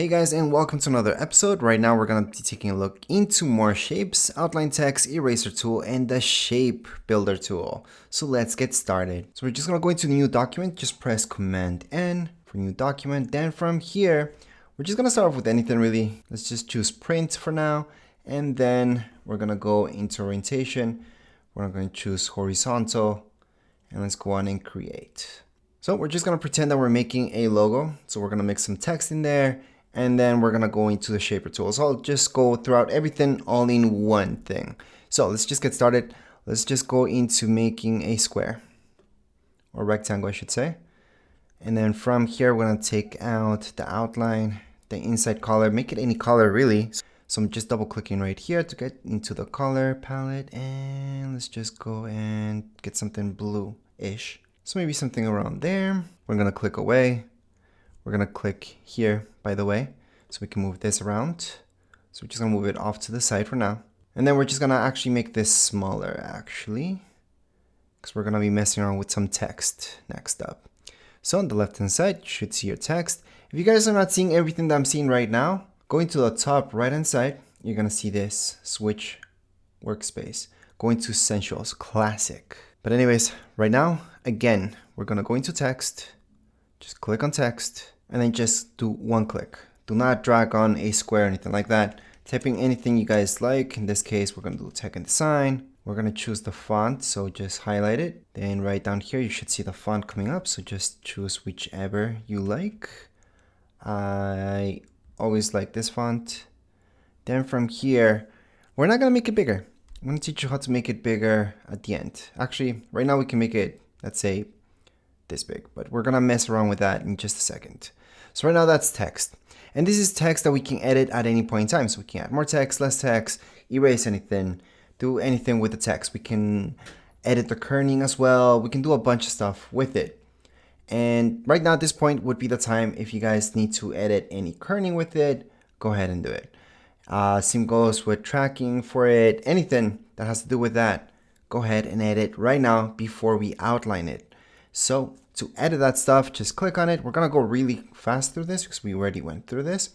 Hey guys, and welcome to another episode. Right now we're going to be taking a look into more shapes, outline text, eraser tool, and the shape builder tool. So let's get started. So we're just going to go into new document, just press Command N for new document. Then from here, we're just going to start off with anything really. Let's just choose print for now. And then we're going to go into orientation. We're going to choose horizontal and let's go on and create. So we're just going to pretend that we're making a logo. So we're going to mix some text in there. And then we're going to go into the shaper tool. So I'll just go throughout everything all in one thing. So let's just get started. Let's just go into making a square or rectangle, I should say. And then from here, we're going to take out the outline, the inside color, make it any color really. So I'm just double clicking right here to get into the color palette. And let's just go and get something blue-ish. So maybe something around there. We're going to click away. We're going to click here, by the way, so we can move this around. So we're just going to move it off to the side for now. And then we're just going to actually make this smaller, actually, because we're going to be messing around with some text next up. So on the left-hand side, you should see your text. If you guys are not seeing everything that I'm seeing right now, going to the top right-hand side, you're going to see this switch workspace. Going to Essentials, Classic. But anyways, right now, again, we're going to go into text. Just click on text. And then just do one click. Do not drag on a square or anything like that. Typing anything you guys like. In this case, we're going to do tech and design. We're going to choose the font, so just highlight it. Then right down here, you should see the font coming up. So just choose whichever you like. I always like this font. Then from here, we're not going to make it bigger. I'm going to teach you how to make it bigger at the end. Actually, right now we can make it, let's say, this big, but we're going to mess around with that in just a second. So right now that's text. And this is text that we can edit at any point in time. So we can add more text, less text, erase anything, do anything with the text. We can edit the kerning as well. We can do a bunch of stuff with it. And right now at this point would be the time if you guys need to edit any kerning with it, go ahead and do it. Same goes with tracking for it. Anything that has to do with that, go ahead and edit right now before we outline it. So to edit that stuff, just click on it. We're going to go really fast through this because we already went through this.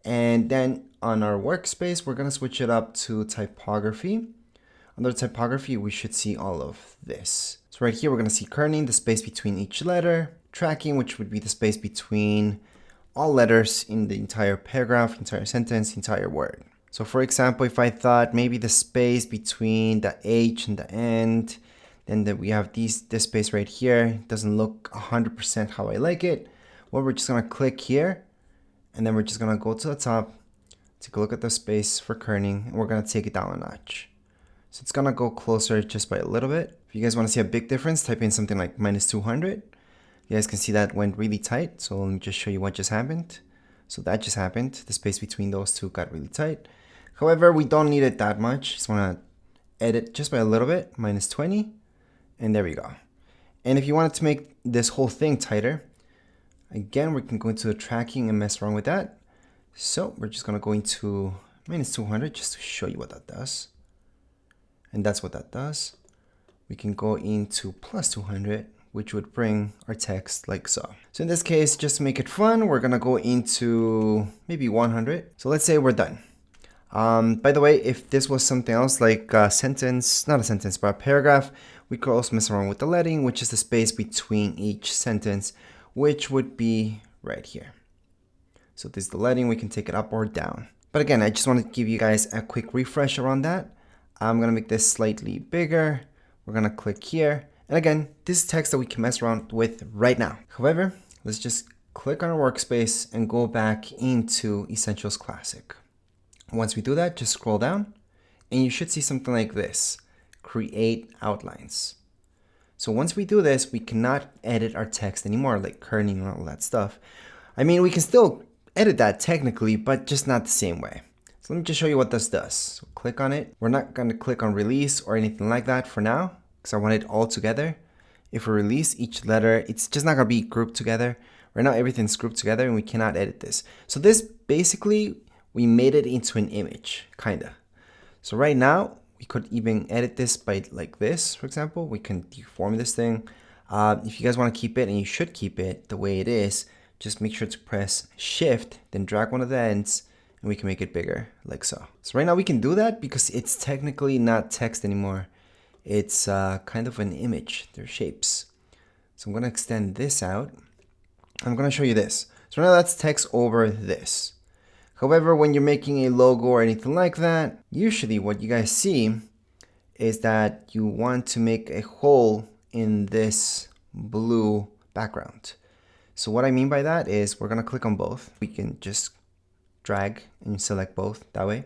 And then on our workspace, we're going to switch it up to typography. Under typography, we should see all of this. So right here, we're going to see kerning, the space between each letter, tracking, which would be the space between all letters in the entire paragraph, entire sentence, entire word. So for example, if I thought maybe the space between the H and the end, then we have this space right here. It doesn't look 100% how I like it. Well, we're just going to click here. And then we're just going to go to the top. Take a look at the space for kerning. And we're going to take it down a notch. So it's going to go closer just by a little bit. If you guys want to see a big difference, type in something like -200. You guys can see that went really tight. So let me just show you what just happened. So that just happened. The space between those two got really tight. However, we don't need it that much. Just want to edit just by a little bit. -20. And there we go. And if you wanted to make this whole thing tighter, again, we can go into the tracking and mess around with that. So we're just going to go into -200 just to show you what that does. And that's what that does. We can go into +200, which would bring our text like so. So in this case, just to make it fun, we're going to go into maybe 100. So let's say we're done. By the way, if this was something else like a sentence, not a sentence, but a paragraph, we could also mess around with the leading, which is the space between each sentence, which would be right here. So this is the leading. We can take it up or down. But again, I just want to give you guys a quick refresh around that. I'm going to make this slightly bigger. We're going to click here. And again, this is text that we can mess around with right now. However, let's just click on our workspace and go back into Essentials Classic. Once we do that, just scroll down and you should see something like this. Create outlines. So once we do this, we cannot edit our text anymore, like kerning and all that stuff. I mean, we can still edit that technically, but just not the same way. So let me just show you what this does. So click on it. We're not going to click on release or anything like that for now, because I want it all together. If we release each letter, it's just not going to be grouped together. Right now, everything's grouped together and we cannot edit this. So this basically, we made it into an image, kinda. So right now, we could even edit this by like this, for example. We can deform this thing. If you guys want to keep it, and you should keep it the way it is, just make sure to press Shift, then drag one of the ends, and we can make it bigger, like so. So right now we can do that because it's technically not text anymore. It's kind of an image. They're shapes. So I'm going to extend this out. I'm going to show you this. So now that's text over this. However, when you're making a logo or anything like that, usually what you guys see is that you want to make a hole in this blue background. So what I mean by that is we're going to click on both. We can just drag and select both that way.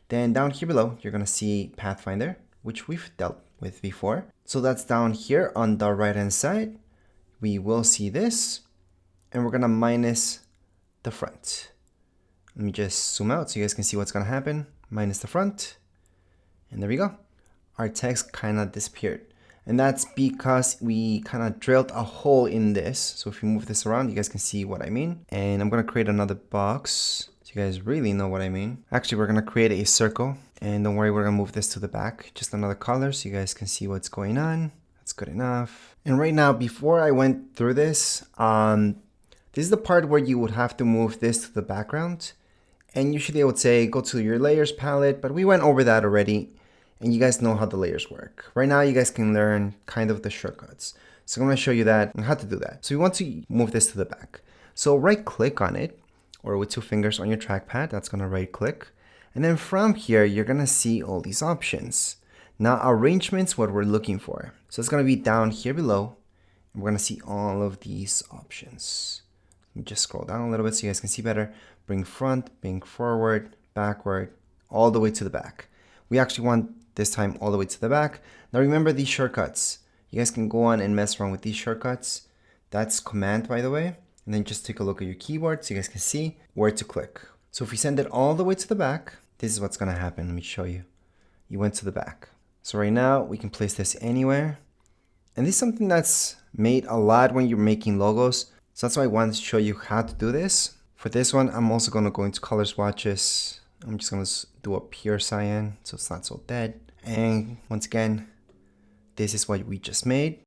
Then down here below, you're going to see Pathfinder, which we've dealt with before. So that's down here on the right hand side. We will see this, and we're going to minus the front. Let me just zoom out so you guys can see what's going to happen. Minus the front, and there we go. Our text kind of disappeared. And that's because we kind of drilled a hole in this. So if you move this around, you guys can see what I mean. And I'm going to create another box so you guys really know what I mean. Actually, we're going to create a circle. And don't worry, we're going to move this to the back. Just another color so you guys can see what's going on. That's good enough. And right now, before I went through this, this is the part where you would have to move this to the background. And usually I would say go to your layers palette, but we went over that already. And you guys know how the layers work. Right now, you guys can learn kind of the shortcuts. So I'm going to show you that and how to do that. So you want to move this to the back. So right click on it, or with 2 fingers on your trackpad, that's going to right click. And then from here, you're going to see all these options. Now arrangement's what we're looking for. So it's going to be down here below. And we're going to see all of these options. Let me just scroll down a little bit so you guys can see better. Bring front, bring forward, backward, all the way to the back. We actually want this time all the way to the back. Now remember these shortcuts. You guys can go on and mess around with these shortcuts. That's Command, by the way. And then just take a look at your keyboard so you guys can see where to click. So if we send it all the way to the back, this is what's going to happen. Let me show you. You went to the back. So right now we can place this anywhere. And this is something that's made a lot when you're making logos. So that's why I wanted to show you how to do this. For this one, I'm also going to go into color swatches. I'm just going to do a pure cyan so it's not so dead. And once again, this is what we just made.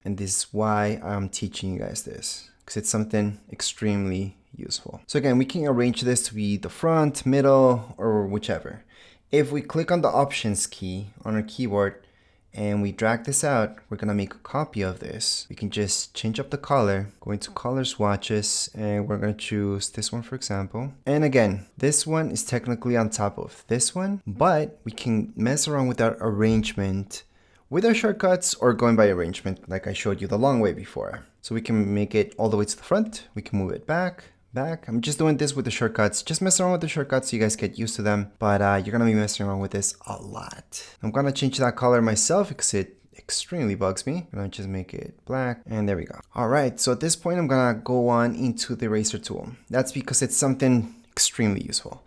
And this is why I'm teaching you guys this, because it's something extremely useful. So again, we can arrange this to be the front, middle, or whichever. If we click on the options key on our keyboard and we drag this out, we're going to make a copy of this. We can just change up the color, go into color swatches, and we're going to choose this one, for example. And again, this one is technically on top of this one, but we can mess around with our arrangement with our shortcuts or going by arrangement like I showed you the long way before. So we can make it all the way to the front. We can move it back. I'm just doing this with the shortcuts. Just mess around with the shortcuts so you guys get used to them. But you're going to be messing around with this a lot. I'm going to change that color myself because it extremely bugs me. I'm going to just make it black. And there we go. All right. So at this point, I'm going to go on into the eraser tool. That's because it's something extremely useful.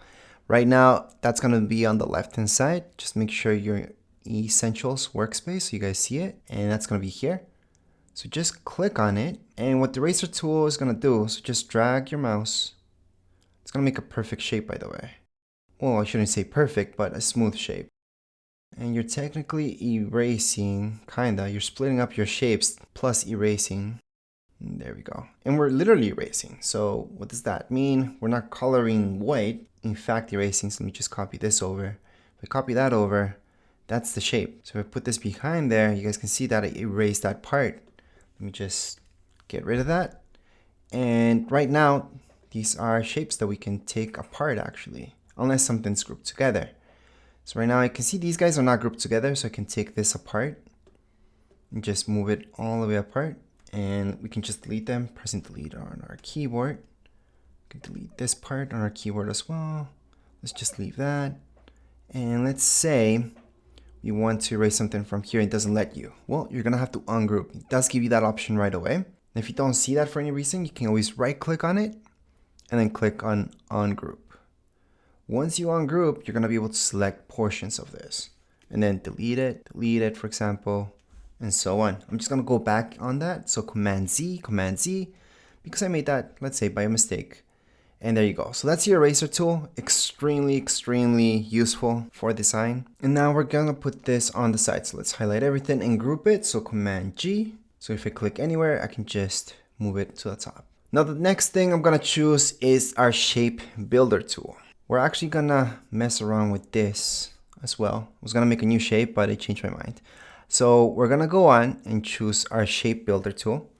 Right now, that's going to be on the left-hand side. Just make sure your Essentials workspace so you guys see it. And that's going to be here. So just click on it, and what the eraser tool is going to do is just drag your mouse. It's going to make a perfect shape, by the way. Well, I shouldn't say perfect, but a smooth shape. And you're technically erasing, you're splitting up your shapes plus erasing. And there we go. And we're literally erasing. So what does that mean? We're not coloring white, in fact erasing. So let me just copy this over. If I copy that over, that's the shape. So if I put this behind there, you guys can see that I erased that part. Let me just get rid of that. And right now, these are shapes that we can take apart actually, unless something's grouped together. So right now I can see these guys are not grouped together, so I can take this apart and just move it all the way apart. And we can just delete them, pressing delete on our keyboard. We can delete this part on our keyboard as well. Let's just leave that. And let's say you want to erase something from here and it doesn't let you. Well, you're going to have to ungroup. It does give you that option right away. And if you don't see that for any reason, you can always right click on it and then click on ungroup. Once you ungroup, you're going to be able to select portions of this and then delete it, for example, and so on. I'm just going to go back on that. So Command Z, because I made that, let's say, by a mistake. And there you go. So that's your eraser tool. Extremely, extremely useful for design. And now we're going to put this on the side. So let's highlight everything and group it. So Command G. So if I click anywhere, I can just move it to the top. Now the next thing I'm gonna choose is our shape builder tool. We're actually gonna mess around with this as well. I was gonna make a new shape, but I changed my mind. So we're gonna go on and choose our shape builder tool.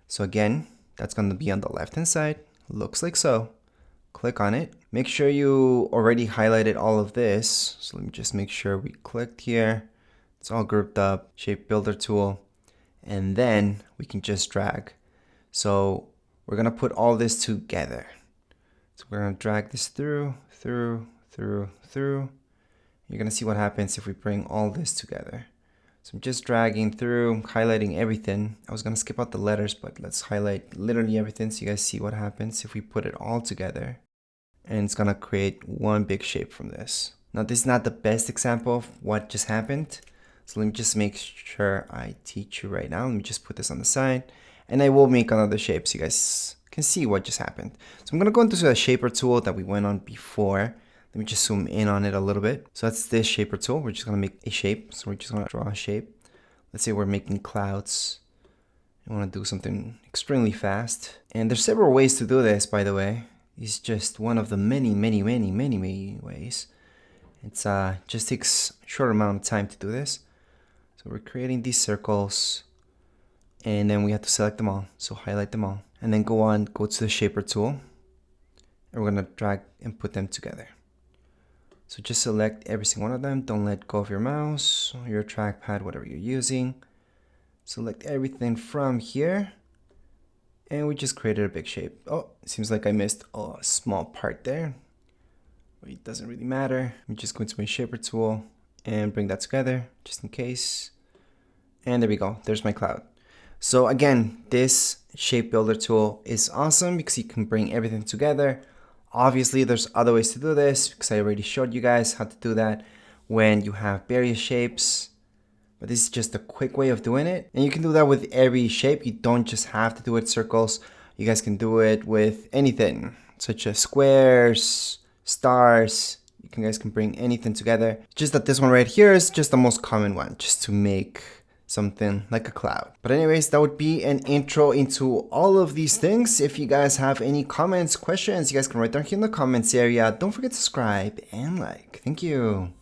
So again, that's gonna be on the left hand side. Looks like so. Click on it. Make sure you already highlighted all of this. So let me just make sure we clicked here. It's all grouped up. Shape builder tool. And then we can just drag. So we're gonna put all this together. So we're gonna drag this through. You're gonna see what happens if we bring all this together. So I'm just dragging through, highlighting everything. I was gonna skip out the letters, but let's highlight literally everything so you guys see what happens if we put it all together. And it's gonna create one big shape from this. Now this is not the best example of what just happened. So let me just make sure I teach you right now. Let me just put this on the side. And I will make another shape so you guys can see what just happened. So I'm gonna go into the shaper tool that we went on before. Let me just zoom in on it a little bit. So that's this shaper tool. We're just gonna make a shape. So we're just gonna draw a shape. Let's say we're making clouds. I wanna do something extremely fast. And there's several ways to do this, by the way. It's just one of the many ways. It's just takes a short amount of time to do this. So we're creating these circles. And then we have to select them all. So highlight them all. And then go to the shaper tool. And we're gonna drag and put them together. So just select every single one of them. Don't let go of your mouse or your trackpad, whatever you're using. Select everything from here. And we just created a big shape. Oh, it seems like I missed a small part there. But it doesn't really matter. I'm just going to my shaper tool and bring that together just in case. And there we go. There's my cloud. So again, this shape builder tool is awesome because you can bring everything together. Obviously, there's other ways to do this because I already showed you guys how to do that when you have various shapes. But this is just a quick way of doing it. And you can do that with every shape. You don't just have to do it circles. You guys can do it with anything, such as squares, stars. You guys can bring anything together. Just that this one right here is just the most common one, just to make something like a cloud. But anyways, that would be an intro into all of these things. If you guys have any comments, questions, you guys can write down here in the comments area. Don't forget to subscribe and like. Thank you.